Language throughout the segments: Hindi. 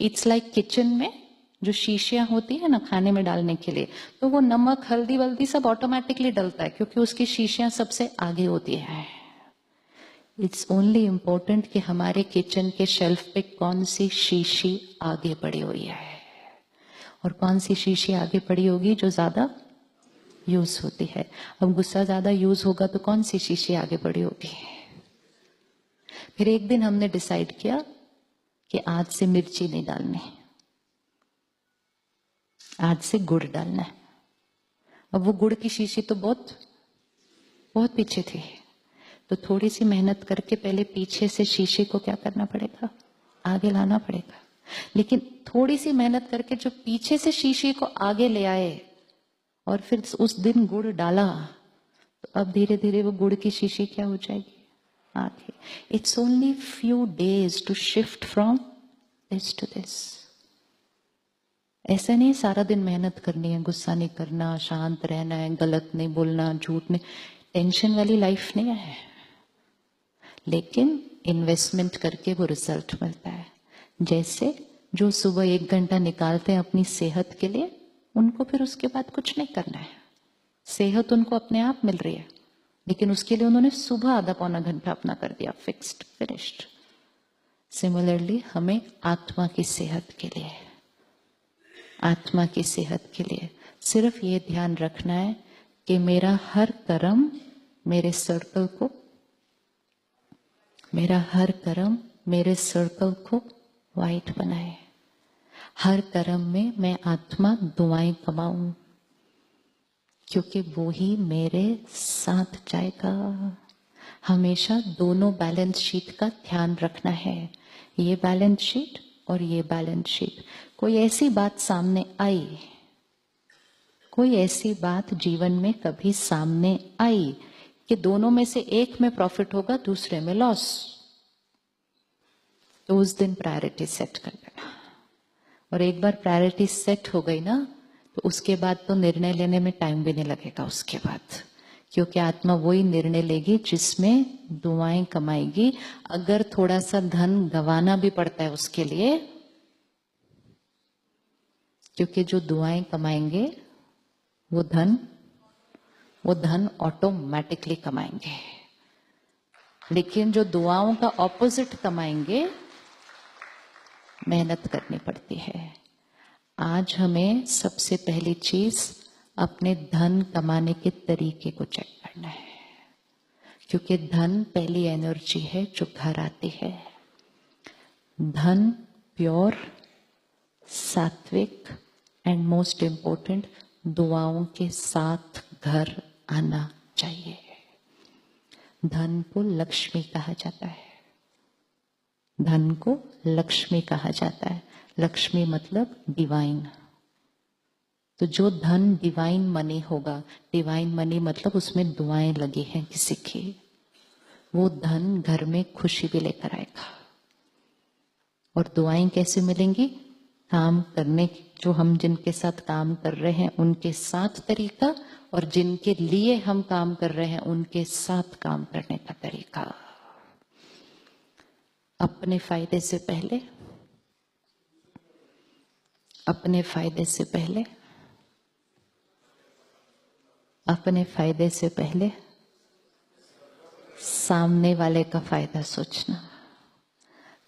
इट्स लाइक किचन में जो शीशियां होती है ना खाने में डालने के लिए, तो वो नमक हल्दी वल्दी सब ऑटोमेटिकली डलता है क्योंकि उसकी शीशियां सबसे आगे होती है। इट्स ओनली इम्पोर्टेंट कि हमारे किचन के शेल्फ पे कौन सी शीशी आगे पड़ी हुई है, और कौन सी शीशी आगे पड़ी होगी जो ज्यादा यूज होती है। अब गुस्सा ज्यादा यूज होगा तो कौन सी शीशी आगे पड़ी होगी। फिर एक दिन हमने डिसाइड किया कि आज से मिर्ची नहीं डालनी, आज से गुड़ डालना है। अब वो गुड़ की शीशी तो बहुत बहुत पीछे थी, तो थोड़ी सी मेहनत करके पहले पीछे से शीशे को क्या करना पड़ेगा, आगे लाना पड़ेगा। लेकिन थोड़ी सी मेहनत करके जो पीछे से शीशे को आगे ले आए और फिर उस दिन गुड़ डाला, तो अब धीरे धीरे वो गुड़ की शीशी क्या हो जाएगी, आगे। It's only few days to shift from this to this. ऐसा नहीं सारा दिन मेहनत करनी है, गुस्सा नहीं करना, शांत रहना है, गलत नहीं बोलना, झूठ नहीं, टेंशन वाली लाइफ नहीं है। लेकिन इन्वेस्टमेंट करके वो रिजल्ट मिलता है। जैसे जो सुबह 1 घंटा निकालते हैं अपनी सेहत के लिए, उनको फिर उसके बाद कुछ नहीं करना है, सेहत उनको अपने आप मिल रही है, लेकिन उसके लिए उन्होंने सुबह आधा पौना घंटा अपना कर दिया, फिक्स्ड, फिनिश्ड। सिमिलरली हमें आत्मा की सेहत के लिए, आत्मा की सेहत के लिए सिर्फ ये ध्यान रखना है कि मेरा हर कर्म मेरे सर्कल को, मेरा हर कर्म मेरे सर्कल को वाइट बनाए। हर कर्म में मैं आत्मा दुआएं कमाऊं, क्योंकि वो ही मेरे साथ जाएगा। हमेशा दोनों बैलेंस शीट का ध्यान रखना है, ये बैलेंस शीट और ये बैलेंस शीट। कोई ऐसी बात सामने आई, कोई ऐसी बात जीवन में कभी सामने आई कि दोनों में से एक में प्रॉफिट होगा, दूसरे में लॉस, तो उस दिन प्रायोरिटी सेट कर देना। और एक बार प्रायोरिटी सेट हो गई ना, तो उसके बाद तो निर्णय लेने में टाइम भी नहीं लगेगा उसके बाद, क्योंकि आत्मा वही निर्णय लेगी जिसमें दुआएं कमाएगी। अगर थोड़ा सा धन गंवाना भी पड़ता है उसके लिए, क्योंकि जो दुआएं कमाएंगे वो धन ऑटोमेटिकली कमाएंगे। लेकिन जो दुआओं का ऑपोजिट कमाएंगे, मेहनत करनी पड़ती है। आज हमें सबसे पहली चीज अपने धन कमाने के तरीके को चेक करना है, क्योंकि धन पहली एनर्जी है जो घर आती है। धन प्योर, सात्विक एंड मोस्ट इंपॉर्टेंट दुआओं के साथ घर आना चाहिए। धन को लक्ष्मी कहा जाता है, धन को लक्ष्मी कहा जाता है। लक्ष्मी मतलब डिवाइन। तो जो धन डिवाइन मनी होगा, डिवाइन मनी मतलब उसमें दुआएं लगी हैं किसी की, वो धन घर में खुशी भी लेकर आएगा। और दुआएं कैसे मिलेंगी? काम करने, जो हम जिनके साथ काम कर रहे हैं उनके साथ तरीका, और जिनके लिए हम काम कर रहे हैं उनके साथ काम करने का तरीका। अपने फायदे से पहले, अपने फायदे से पहले, अपने फायदे से पहले सामने वाले का फायदा सोचना।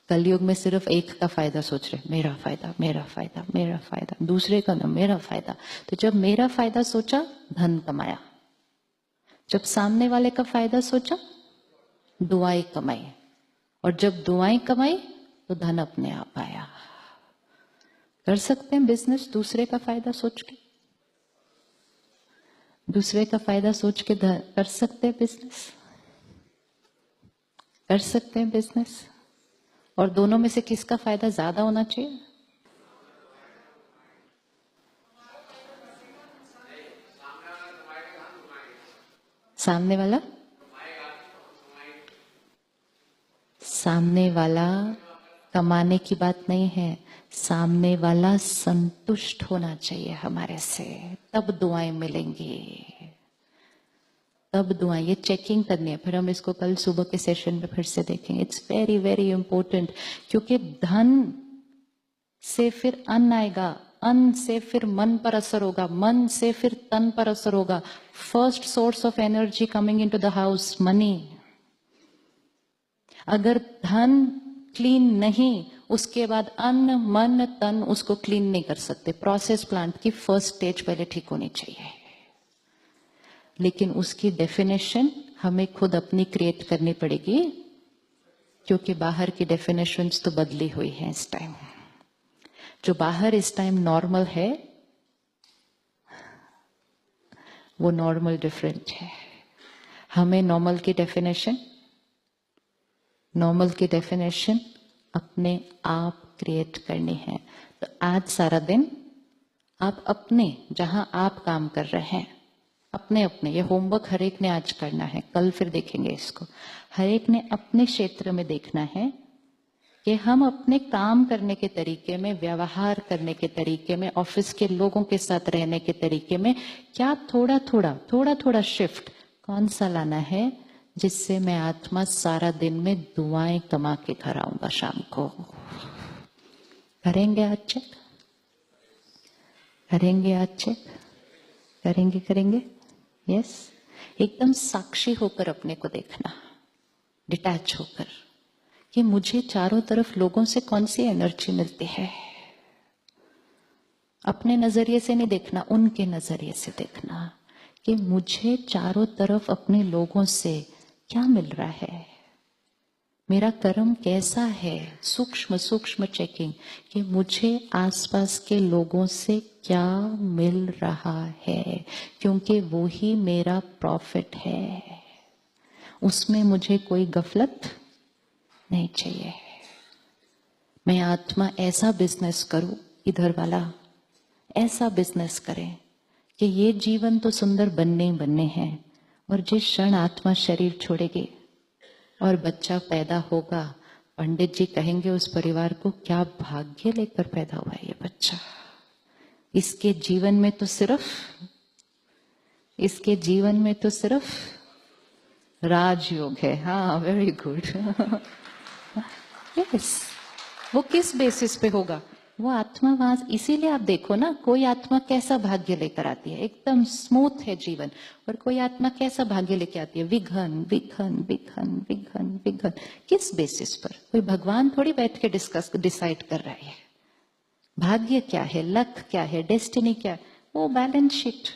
कलयुग में सिर्फ एक का फायदा सोच रहे, मेरा फायदा, मेरा फायदा, मेरा फायदा, दूसरे का ना, मेरा फायदा। तो जब मेरा फायदा सोचा, धन कमाया। जब सामने वाले का फायदा सोचा, दुआएं कमाई। और जब दुआएं कमाई तो धन अपने आप आया। कर सकते हैं बिजनेस दूसरे का फायदा सोच के, दूसरे का फायदा सोच के कर सकते हैं बिजनेस, कर सकते हैं बिजनेस। और दोनों में से किसका फायदा ज्यादा होना चाहिए? सामने वाला, सामने वाला कमाने की बात नहीं है, सामने वाला संतुष्ट होना चाहिए हमारे से, तब दुआएं मिलेंगी, तब दुआएं। ये चेकिंग करनी है, फिर हम इसको कल सुबह के सेशन में फिर से देखेंगे। इट्स वेरी वेरी इंपॉर्टेंट, क्योंकि धन से फिर अन्न आएगा, अन्न से फिर मन पर असर होगा, मन से फिर तन पर असर होगा. First source of energy coming into the house, money. अगर धन क्लीन नहीं, उसके बाद अन्न मन तन उसको क्लीन नहीं कर सकते. प्रोसेस प्लांट की फर्स्ट स्टेज पहले ठीक होनी चाहिए. लेकिन उसकी डेफिनेशन हमें खुद अपनी क्रिएट करनी पड़ेगी, क्योंकि बाहर की डेफिनेशंस तो बदली हुई हैं इस टाइम. जो बाहर इस टाइम नॉर्मल है वो नॉर्मल डिफरेंट है. हमें नॉर्मल की डेफिनेशन अपने आप क्रिएट करनी है. तो आज सारा दिन आप अपने, जहां आप काम कर रहे हैं, अपने ये होमवर्क हर एक ने आज करना है, कल फिर देखेंगे इसको. हर एक ने अपने क्षेत्र में देखना है कि हम अपने काम करने के तरीके में, व्यवहार करने के तरीके में, ऑफिस के लोगों के साथ रहने के तरीके में क्या थोड़ा थोड़ा शिफ्ट कौन सा लाना है, जिससे मैं आत्मा सारा दिन में दुआएं कमा के घर आऊंगा शाम को. करेंगे आज चेक, करेंगे. यस. एकदम साक्षी होकर अपने को देखना, डिटैच होकर, कि मुझे चारों तरफ लोगों से कौन सी एनर्जी मिलती है. अपने नजरिए से नहीं देखना, उनके नजरिए से देखना कि मुझे चारों तरफ अपने लोगों से क्या मिल रहा है, मेरा कर्म कैसा है. सूक्ष्म चेकिंग कि मुझे आसपास के लोगों से क्या मिल रहा है, क्योंकि वो ही मेरा प्रॉफिट है. उसमें मुझे कोई गफलत नहीं चाहिए. मैं आत्मा ऐसा बिजनेस करूं, इधर वाला ऐसा बिजनेस करें कि ये जीवन तो सुंदर बनने हैं, और जिस क्षण आत्मा शरीर छोड़ेगी और बच्चा पैदा होगा, पंडित जी कहेंगे उस परिवार को, क्या भाग्य लेकर पैदा हुआ है ये बच्चा. इसके जीवन में तो सिर्फ राजयोग है. हाँ, वेरी गुड. यस. वो किस बेसिस पे होगा, वो आत्मा वहां. इसीलिए आप देखो ना, कोई आत्मा कैसा भाग्य लेकर आती है, एकदम स्मूथ है जीवन, और कोई आत्मा कैसा भाग्य लेकर आती है, विघन. किस बेसिस पर? कोई भगवान थोड़ी बैठ के डिसाइड कर रहा है भाग्य क्या है, लक क्या है, डेस्टिनी क्या है. वो बैलेंस शीट